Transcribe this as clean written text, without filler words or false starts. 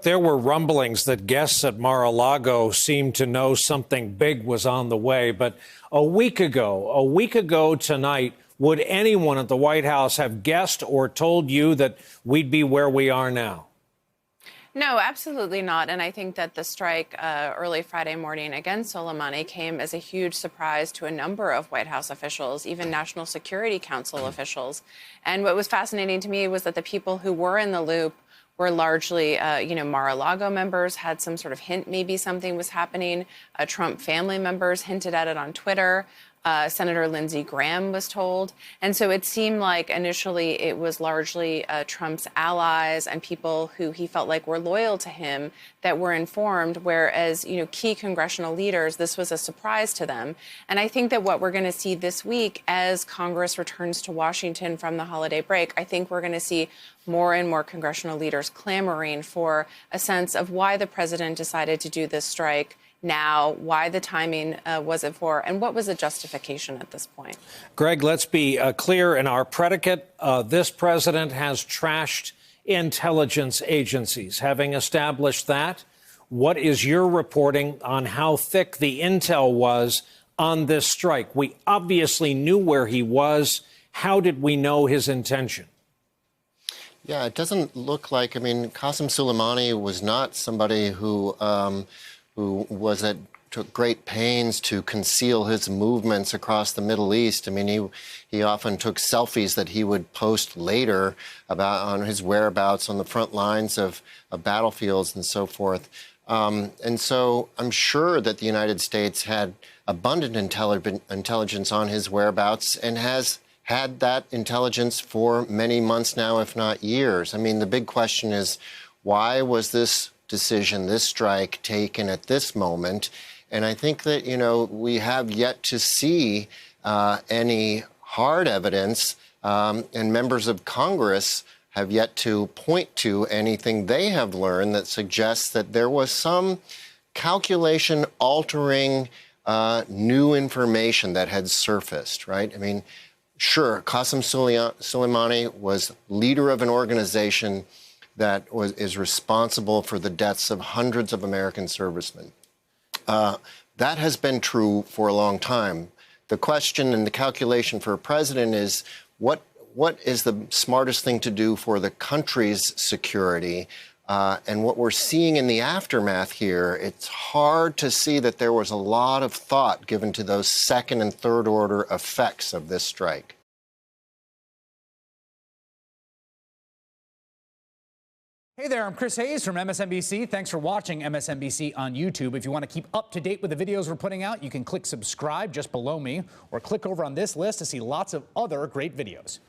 There were rumblings that guests at Mar-a-Lago seemed to know something big was on the way. But a week ago tonight, would anyone at the White House have guessed or told you that we'd be where we are now? No, absolutely not. And I think that the strike early Friday morning against Soleimani came as a huge surprise to a number of White House officials, even National Security Council officials. And what was fascinating to me was that the people who were in the loop were largely, Mar-a-Lago members had some sort of hint maybe something was happening. Trump family members hinted at it on Twitter. Senator Lindsey Graham was told. And so it seemed like initially it was largely Trump's allies and people who he felt like were loyal to him that were informed, whereas, key congressional leaders, this was a surprise to them. And I think that what we're going to see this week as Congress returns to Washington from the holiday break, I think we're going to see more and more congressional leaders clamoring for a sense of why the president decided to do this strike now, why the timing was it for, and what was the justification at this point? Greg, let's be clear in our predicate. This president has trashed intelligence agencies. Having established that, what is your reporting on how thick the intel was on this strike? We obviously knew where he was. How did we know his intention? Yeah, it doesn't look like, Qasem Soleimani was not somebody who took great pains to conceal his movements across the Middle East. He often took selfies that he would post later on his whereabouts on the front lines of battlefields and so forth. And so I'm sure that the United States had abundant intelligence on his whereabouts and has had that intelligence for many months now, if not years. The big question is, why was this decision, this strike, taken at this moment? And I think that, we have yet to see any hard evidence, and members of Congress have yet to point to anything they have learned that suggests that there was some calculation altering new information that had surfaced, right? Sure, Qasem Soleimani was leader of an organization that is responsible for the deaths of hundreds of American servicemen. That has been true for a long time. The question and the calculation for a president is what is the smartest thing to do for the country's security? And what we're seeing in the aftermath here, it's hard to see that there was a lot of thought given to those second and third order effects of this strike. Hey there, I'm Chris Hayes from MSNBC. Thanks for watching MSNBC on YouTube. If you want to keep up to date with the videos we're putting out, you can click subscribe just below me or click over on this list to see lots of other great videos.